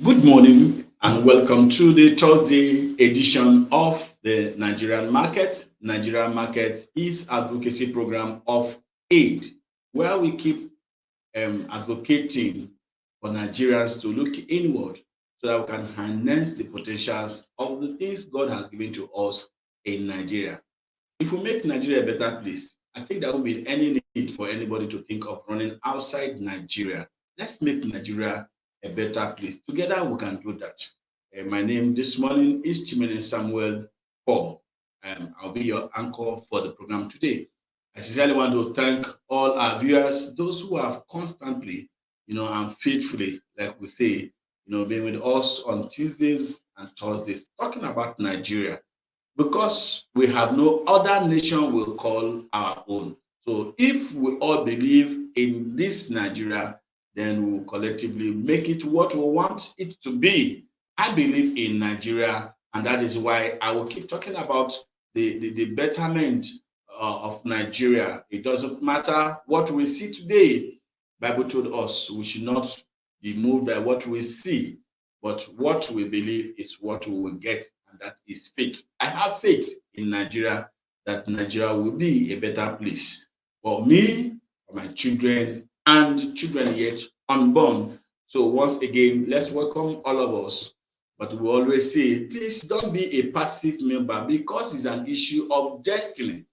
Good morning and welcome to the Thursday edition of the Nigerian Market. Nigerian Market is advocacy program of aid where we keep advocating for Nigerians to look inward so that we can harness the potentials of the things God has given to us in Nigeria. If we make Nigeria a better place, I think there won't be any need for anybody to think of running outside Nigeria. Let's make Nigeria a better place. Together, we can do that. My name this morning is Chimene Samuel Paul. I'll be your anchor for the program today. I sincerely want to thank all our viewers, those who have constantly, and faithfully, like we say, been with us on Tuesdays and Thursdays, talking about Nigeria because we have no other nation we'll call our own. So if we all believe in this Nigeria, then we'll collectively make it what we want it to be. I believe in Nigeria, and that is why I will keep talking about the betterment of Nigeria. It doesn't matter what we see today. Bible told us we should not be moved by what we see, but what we believe is what we will get, and that is faith. I have faith in Nigeria that Nigeria will be a better place for me, for my children, and children yet unborn. So, once again, let's welcome all of us. But we always say, please don't be a passive member because it's an issue of destiny.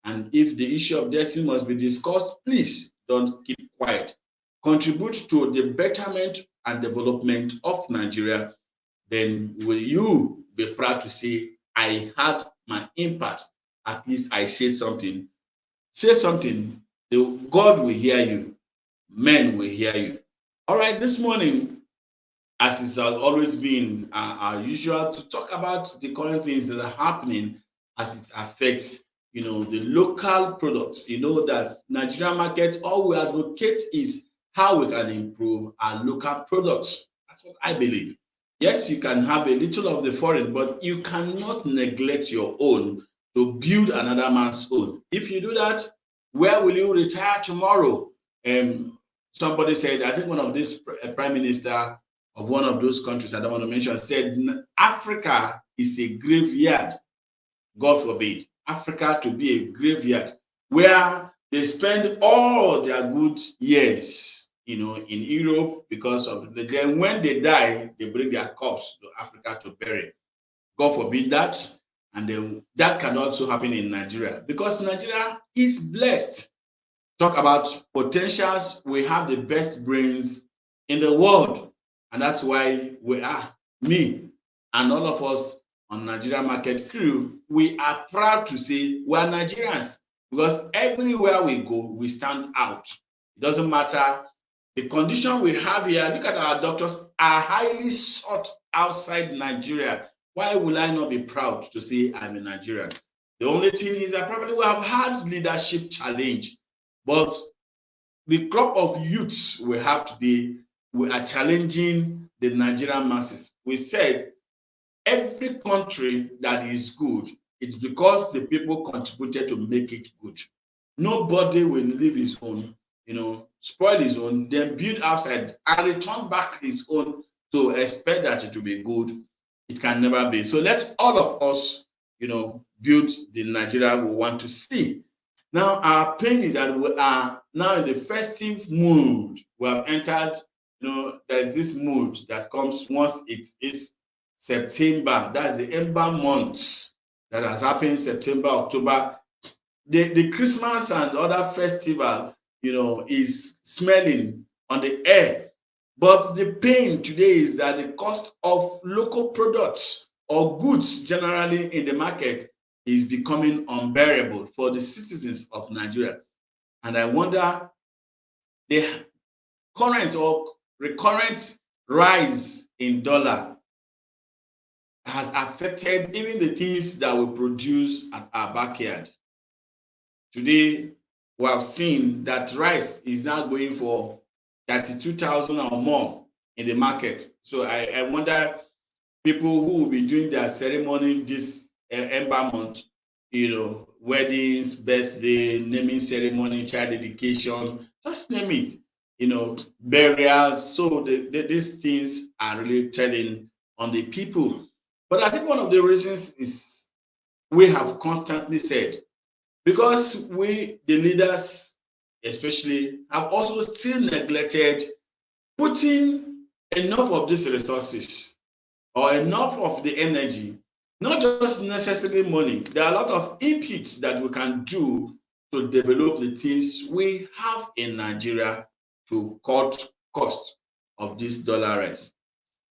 And if the issue of destiny must be discussed, please don't keep quiet. Contribute to the betterment and development of Nigeria, then will you be proud to say, I had my impact? At least I said something. Say something. God will hear you. Men will hear you. All right, this morning, as it's always been our usual, to talk about the current things that are happening as it affects, the local products. You know that Nigerian market, all we advocate is how we can improve our local products. That's what I believe. Yes, you can have a little of the foreign, but you cannot neglect your own to build another man's own. If you do that, where will you retire tomorrow? Somebody said, I think one of these prime minister of one of those countries I don't want to mention said, Africa is a graveyard. God forbid, Africa to be a graveyard where they spend all their good years, in Europe because of then when they die, they bring their corpse to Africa to bury. God forbid that. And then that can also happen in Nigeria because Nigeria is blessed. Talk about potentials. We have the best brains in the world. And that's why we are, me and all of us on Nigeria Market Crew, we are proud to say we are Nigerians because everywhere we go, we stand out. It doesn't matter the condition we have here. Look at our doctors are highly sought outside Nigeria. Why will I not be proud to say I'm a Nigerian? The only thing is that probably we have had leadership challenge, but the crop of youths we have today, we are challenging the Nigerian masses. We said every country that is good, it's because the people contributed to make it good. Nobody will leave his own, spoil his own, then build outside and return back his own to expect that it will be good. It can never be. So let all of us, build the Nigeria we want to see. Now, our pain is that we are now in the festive mood. We have entered, there's this mood that comes once it is September. That's the ember months that has happened September, October. The Christmas and other festival, is smelling on the air. But the pain today is that the cost of local products or goods generally in the market is becoming unbearable for the citizens of Nigeria. And I wonder the current or recurrent rise in dollar has affected even the things that we produce at our backyard. Today, we have seen that rice is now going for 32,000 or more in the market. So I wonder people who will be doing their ceremony this Ember month, weddings, birthday, naming ceremony, child dedication, just name it. burials. So these things are really telling on the people. But I think one of the reasons is we have constantly said, because we, the leaders especially, have also still neglected putting enough of these resources or enough of the energy, not just necessarily money. There are a lot of inputs that we can do to develop the things we have in Nigeria to cut cost of this dollar rise.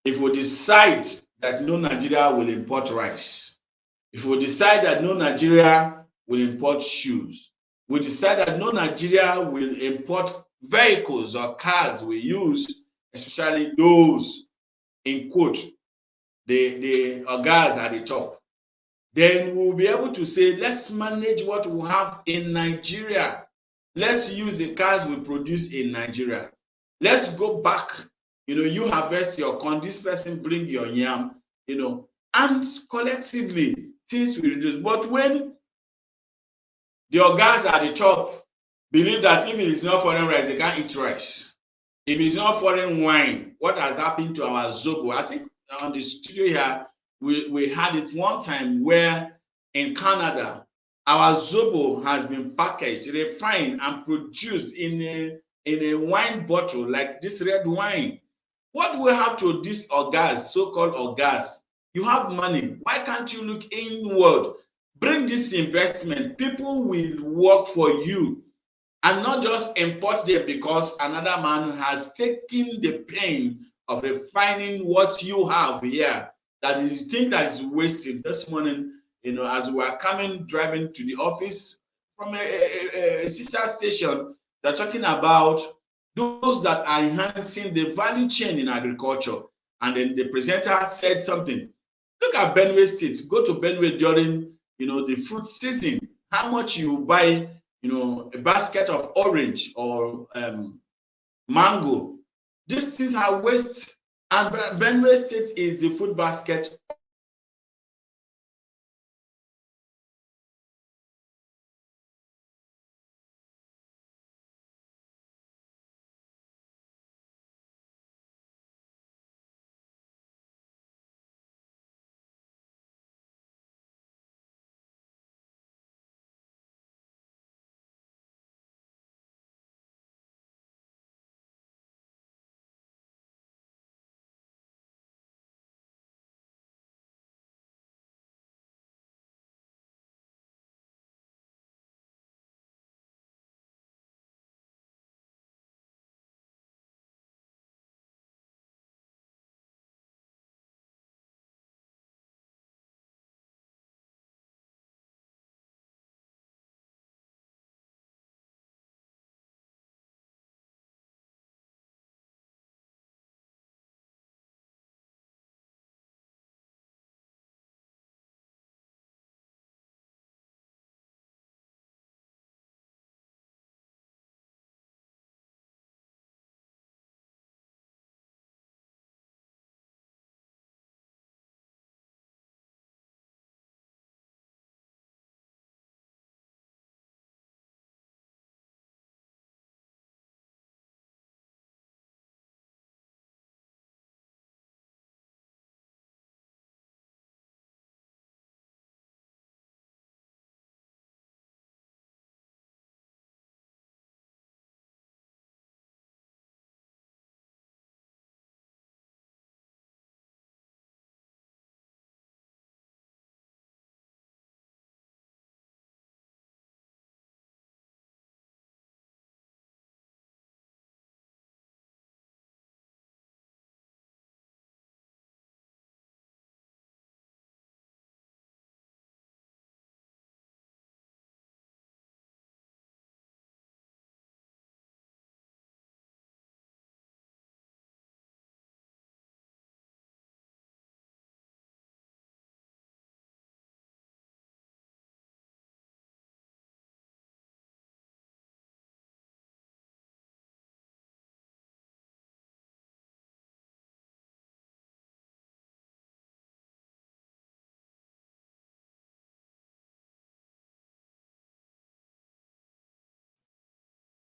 If we decide that no Nigeria will import rice, if we decide that no Nigeria will import shoes, we decide that no Nigeria will import vehicles or cars we use, especially those in quote, the ogas at the top, then we'll be able to say, let's manage what we have in Nigeria. Let's use the cars we produce in Nigeria. Let's go back. You harvest your corn, this person bring your yam, and collectively things will reduce. But when the ogas at the top believe that if it is not foreign rice, they can't eat rice. If it's not foreign wine, what has happened to our Zobo? I think on the studio here, we had it one time where in Canada, our Zobo has been packaged, refined, and produced in a wine bottle like this red wine. What do we have to this ogas, so-called ogas? You have money. Why can't you look inward? Bring this investment. People will work for you and not just import them because another man has taken the pain of refining what you have here that you think that is wasted. This morning, as we are coming driving to the office from a sister station, they're talking about those that are enhancing the value chain in agriculture. And then the presenter said something. Look at Benue State. Go to Benue during the fruit season. How much you buy a basket of orange or mango. These things are waste. And Benue State is the food basket.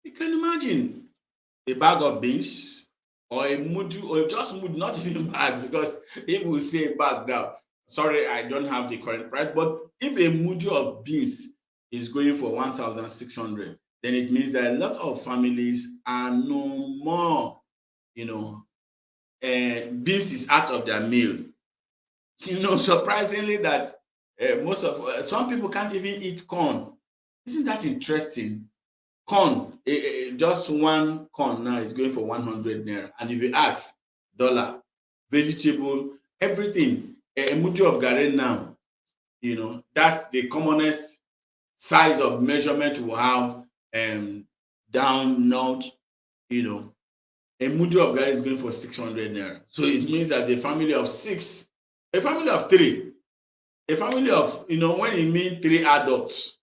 You can imagine. a bag of beans or a mudu or just mudu, not even bag, because if we say bag now, sorry, I don't have the current price, but if a mudu of beans is going for 1,600, then it means that a lot of families are no more, you know, beans is out of their meal. Surprisingly that most of some people can't even eat corn. Isn't that interesting? Corn, just one corn now is going for 100 naira. And if you ask dollar, vegetable, everything, a mudu of garri now, that's the commonest size of measurement we have down north, you know, a mudu of garri is going for 600 naira. So it means that a family of six, a family of three, a family of, when you mean three adults,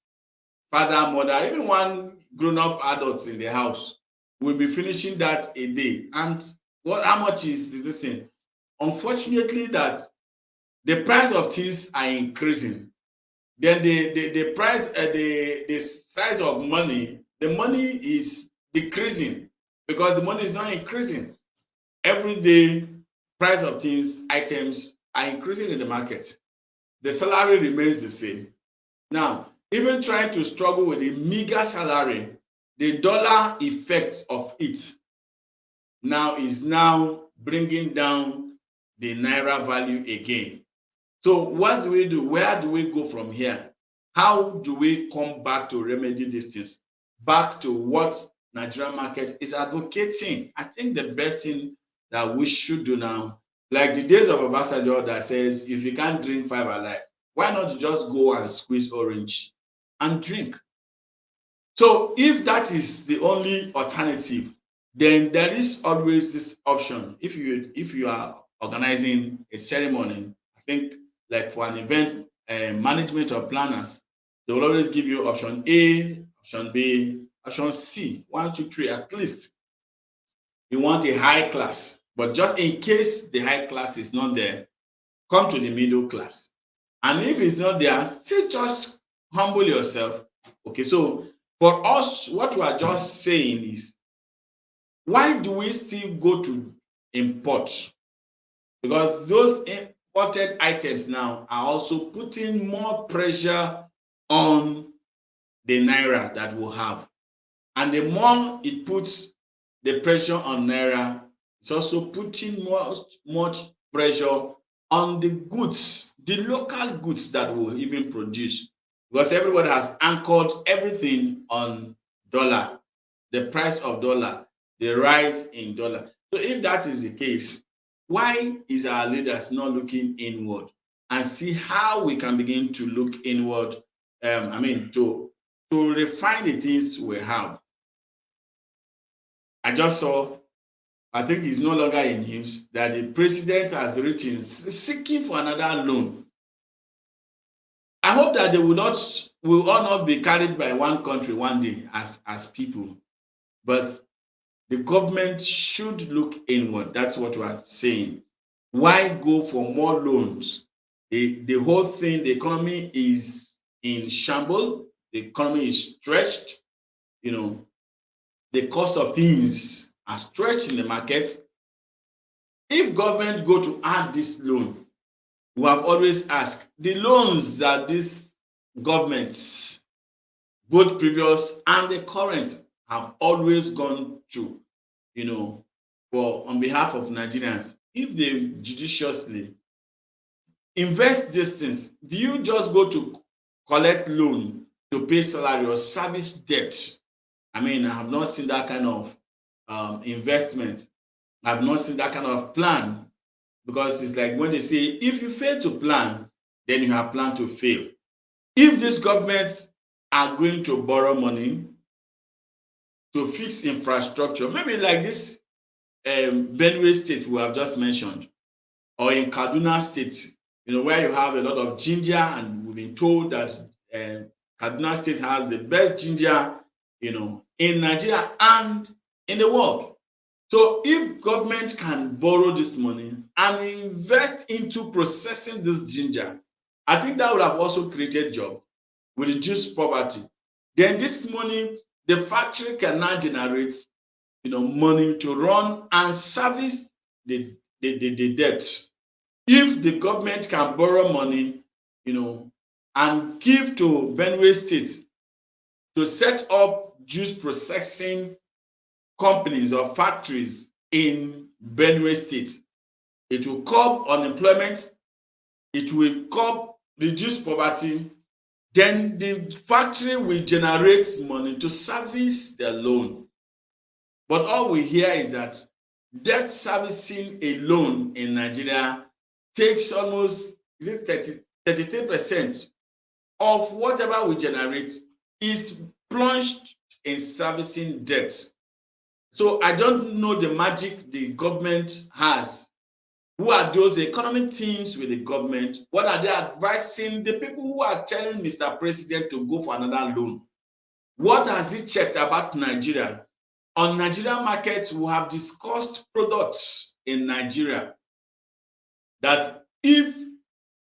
father, mother, even one grown-up adult in the house will be finishing that a day. And how much is this thing? Unfortunately, that the price of things are increasing. Then the price, the size of money, the money is decreasing because the money is not increasing. Every day, price of things, items are increasing in the market. The salary remains the same. Now, even trying to struggle with a meager salary, the dollar effect of it now is now bringing down the naira value again. So what do we do? Where do we go from here? How do we come back to remedy these things? Back to what Nigerian market is advocating. I think the best thing that we should do now, like the days of Obasanjo that says, if you can't drink five alive, why not just go and squeeze orange and drink? So if that is the only alternative, then there is always this option. If you are organizing a ceremony, I think like for an event management or planners, they will always give you option A, option B, option C, 1, 2, 3 at least. You want a high class, but just in case the high class is not there, come to the middle class. And if it's not there, still just humble yourself. Okay, so for us, what we are just saying is, why do we still go to import? Because those imported items now are also putting more pressure on the naira that we have. And the more it puts the pressure on naira, it's also putting much pressure on the goods, the local goods that we even produce. Because everybody has anchored everything on dollar, the price of dollar, the rise in dollar. So if that is the case, why is our leaders not looking inward and see how we can begin to look inward? To refine the things we have. I just saw, I think it's no longer in news, that the president has written seeking for another loan. I hope that will all not be carried by one country one day as people, but the government should look inward. That's what we are saying. Why go for more loans? The whole thing, the economy is in shambles. The economy is stretched. The cost of things are stretched in the market. If government go to add this loan, we have always asked, the loans that these governments, both previous and the current, have always gone to, for on behalf of Nigerians, if they judiciously invest these things, do you just go to collect loan to pay salary or service debt? I mean, I have not seen that kind of investment. I have not seen that kind of plan, because it's like when they say, if you fail to plan, then you have planned to fail. If these governments are going to borrow money to fix infrastructure, maybe like this Benue State we have just mentioned, or in Kaduna State, where you have a lot of ginger, and we've been told that Kaduna State has the best ginger, in Nigeria and in the world. So if government can borrow this money and invest into processing this ginger, I think that would have also created jobs, will reduce poverty. Then this money, the factory can now generate money to run and service the debt. If the government can borrow money, and give to Benue State to set up juice processing companies or factories in Benue State, it will curb unemployment, it will reduce poverty, then the factory will generate money to service the loan. But all we hear is that debt servicing a loan in Nigeria takes almost 33% of whatever we generate is plunged in servicing debt. So I don't know the magic the government has. Who are those economic teams with the government? What are they advising the people who are telling Mr. President to go for another loan? What has he checked about Nigeria? On Nigerian markets, we have discussed products in Nigeria that if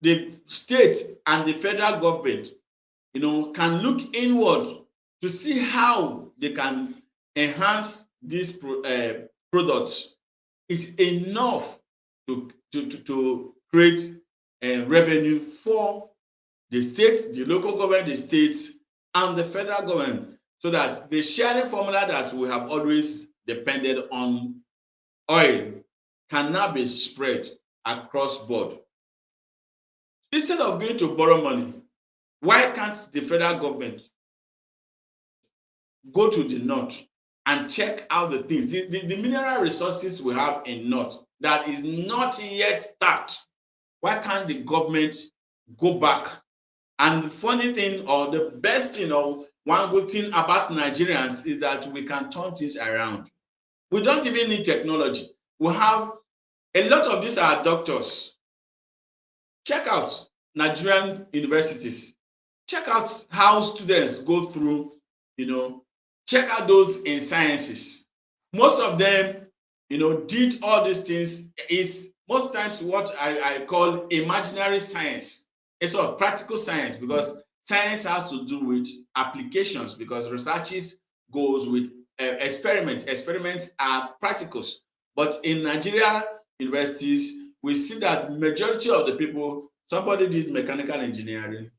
the state and the federal government, can look inward to see how they can enhance these products, it's enough to create revenue for the state, the local government, the state, and the federal government, so that the sharing formula that we have always depended on oil can now be spread across board. Instead of going to borrow money, why can't the federal government go to the north and check out the things, the mineral resources we have in north that is not yet tapped? Why can't the government go back? And the funny thing, or the best thing, or one good thing about Nigerians is that we can turn things around. We don't even need technology. We have a lot of these are doctors. Check out Nigerian universities. Check out how students go through, check out those in sciences. Most of them, did all these things. It's most times what I call imaginary science. It's sort of practical science, because science has to do with applications, because researches goes with experiments. Experiments are practicals. But in Nigeria universities, we see that majority of the people, somebody did mechanical engineering,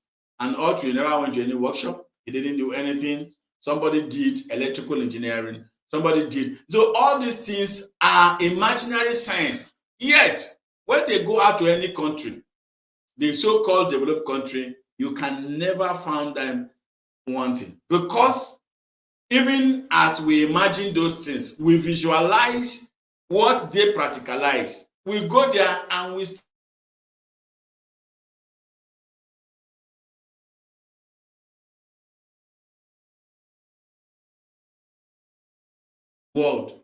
and all through, never went to any workshop. He didn't do anything. Somebody did electrical engineering. Somebody did. So all these things are imaginary science. Yet, when they go out to any country, the so-called developed country, you can never find them wanting. Because even as we imagine those things, we visualize what they practicalize. We go there and we world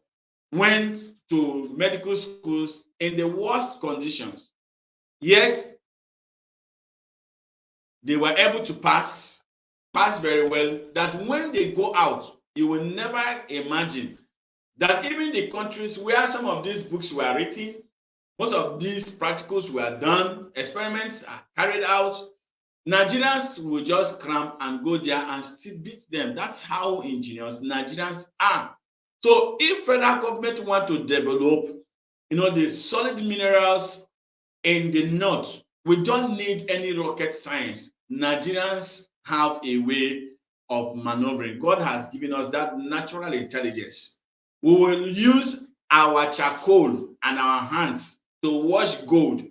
went to medical schools in the worst conditions, yet they were able to pass very well, that when they go out, you will never imagine that even the countries where some of these books were written, most of these practicals were done, experiments are carried out, Nigerians will just cram and go there and still beat them. That's how ingenious Nigerians are. So if federal government want to develop, the solid minerals in the north, we don't need any rocket science. Nigerians have a way of maneuvering. God has given us that natural intelligence. We will use our charcoal and our hands to wash gold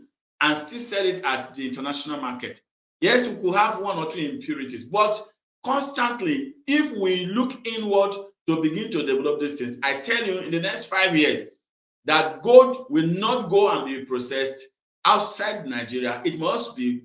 and still sell it at the international market. Yes, we could have one or two impurities, but constantly, if we look inward to begin to develop these things, I tell you, in the next 5 years, that gold will not go and be processed outside Nigeria. It must be,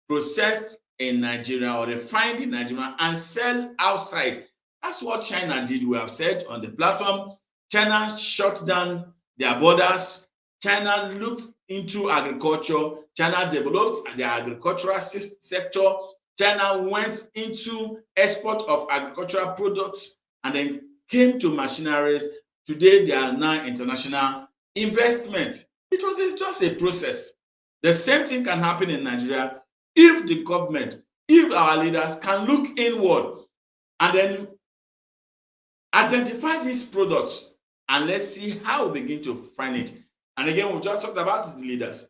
processed in Nigeria or refined in Nigeria and sell outside. That's what China did. We have said on the platform, China shut down their borders. China looked into agriculture. China developed the agricultural sector. China went into export of agricultural products and then came to machineries. Today, they are now international investment. It's just a process. The same thing can happen in Nigeria if the government, if our leaders can look inward and then Identify these products and let's see how we begin to find it. And again, we just talked about the leaders.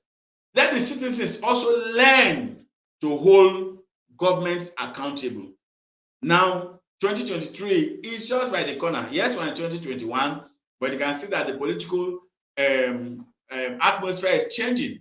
Let the citizens also learn to hold governments accountable. Now, 2023 is just by the corner. Yes, we're in 2021, but you can see that the political atmosphere is changing.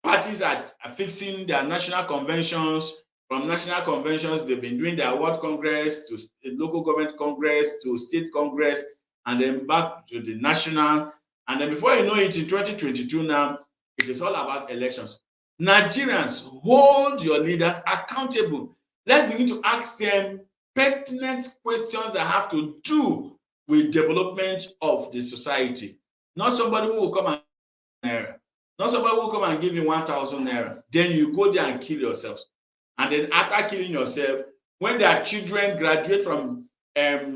Parties are fixing their national conventions. From national conventions, they've been doing their world congress to local government congress to state congress, and then back to the national. And then before you know it, in 2022 now, it is all about elections. Nigerians, hold your leaders accountable. Let's begin to ask them pertinent questions that have to do with development of the society. Not somebody who will come and not somebody who will come and give you 1,000 naira. Then you go there and kill yourselves. And then after killing yourself, when their children graduate from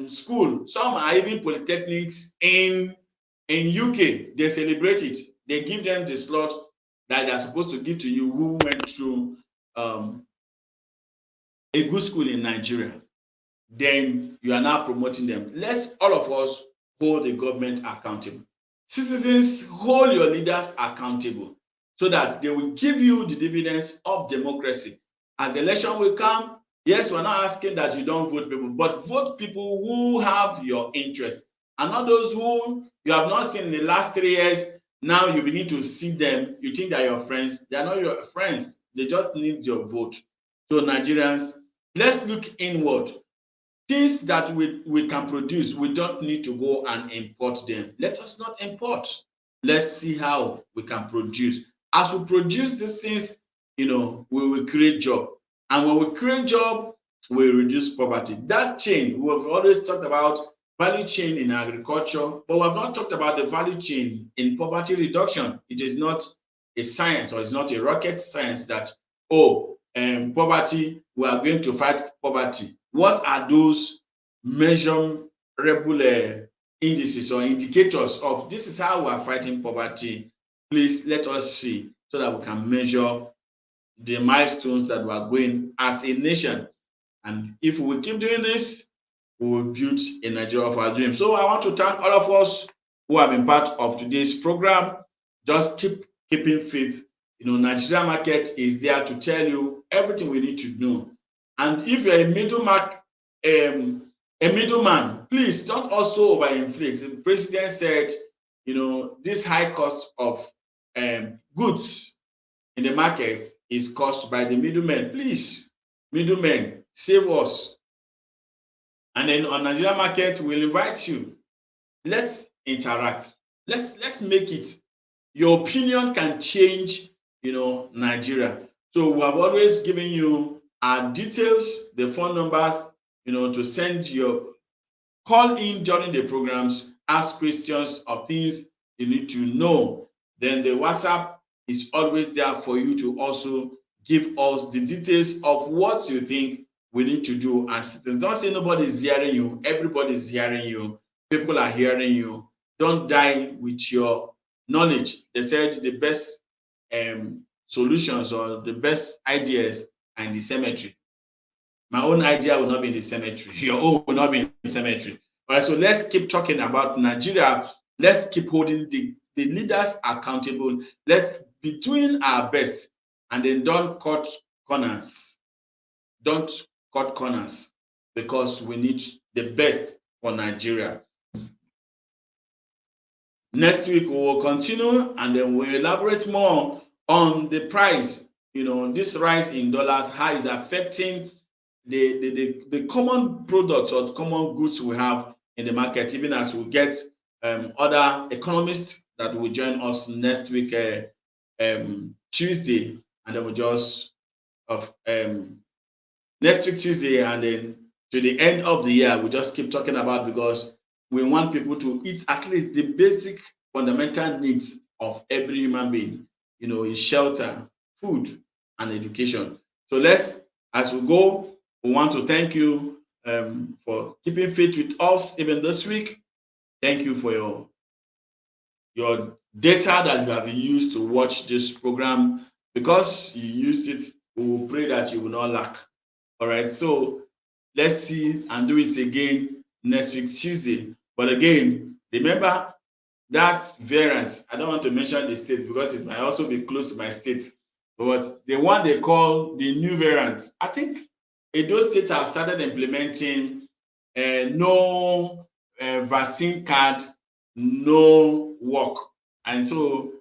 school, some are even polytechnics in UK, they celebrate it. They give them the slot that they are supposed to give to you who went through a good school in Nigeria. Then you are now promoting them. Let's all of us hold the government accountable. Citizens, hold your leaders accountable so that they will give you the dividends of democracy. As the election will come, yes, we're not asking that you don't vote people, but vote people who have your interest and not those who you have not seen in the last 3 years. Now you begin to see them, you think they're your friends. They are not your friends. They just need your vote. So Nigerians, let's look inward. Things that we can produce, we don't need to go and import them. Let us not import. Let's see how we can produce. As we produce these things, we will create job. And when we create job, we reduce poverty. That chain, we have always talked about value chain in agriculture, but we have not talked about the value chain in poverty reduction. It is not a science, or it's not a rocket science that, poverty, we are going to fight poverty. What are those measurable indices or indicators of this is how we are fighting poverty? Please let us see so that we can measure the milestones that we are going as a nation. And if we keep doing this, we will build a Nigeria of our dreams. So I want to thank all of us who have been part of today's program. Just keeping faith. Nigeria Market is there to tell you everything we need to know. And if you're a middleman, please don't also overinflate. The president said, this high cost of goods in the market is caused by the middlemen. Please, middlemen, save us. And then on Nigeria Market, we'll invite you. Let's interact. Let's make it. Your opinion can change, Nigeria. So we have always given you our details, the phone numbers, to send your call in during the programs, ask questions of things you need to know. Then the WhatsApp is always there for you to also give us the details of what you think we need to do as citizens. Don't say nobody is hearing you. Everybody is hearing you. People are hearing you. Don't die with your knowledge. They said the best solutions or the best ideas are in the cemetery. My own idea will not be in the cemetery. Your own will not be in the cemetery. All right, so let's keep talking about Nigeria. Let's keep holding the leaders accountable. Let's be doing our best, and then don't cut corners. Don't cut corners, because we need the best for Nigeria. Next week we will continue, and then we'll elaborate more on the price. This rise in dollars, how is affecting the common products or common goods we have in the market, even as we get other economists that will join us next week, Tuesday, and then we just next week Tuesday, and then to the end of the year, we just keep talking about, because we want people to eat at least the basic fundamental needs of every human being, is shelter, food, and education. So as we go, we want to thank you for keeping faith with us even this week. Thank you for your data that you have used to watch this program. Because you used it, we will pray that you will not lack. All right, so let's see and do it again next week Tuesday. But again, remember that variant. I don't want to mention the state because it might also be close to my state. But the one they call the new variant, I think those states have started implementing no vaccine card, no work. And so,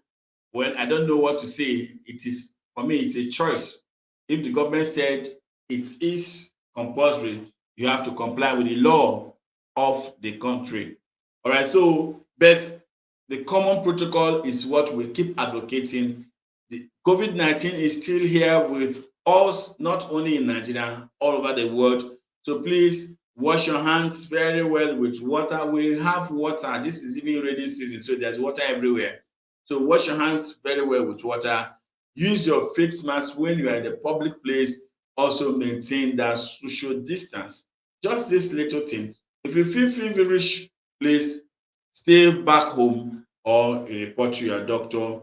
well, I don't know what to say. It is, for me, it's a choice. If the government said it is compulsory, you have to comply with the law of the country. All right, so, but the common protocol is what we keep advocating. The COVID-19 is still here with us, not only in Nigeria, all over the world. So please wash your hands very well with water. We have water. This is even rainy season, so there's water everywhere. So wash your hands very well with water. Use your face mask when you are in the public place. Also maintain that social distance. Just this little thing. If you feel feverish, please stay back home or report to your doctor.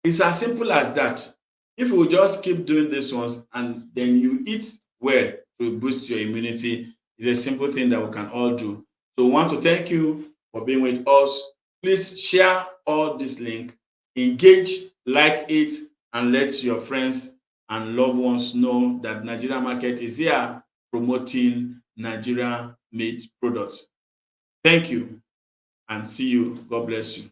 It's as simple as that. If you just keep doing these ones and then you eat well to boost your immunity, it's a simple thing that we can all do. So we want to thank you for being with us. Please share all this link, engage, like it, and let your friends and loved ones know that Nigeria Market is here promoting Nigeria made products. Thank you and see you. God bless you.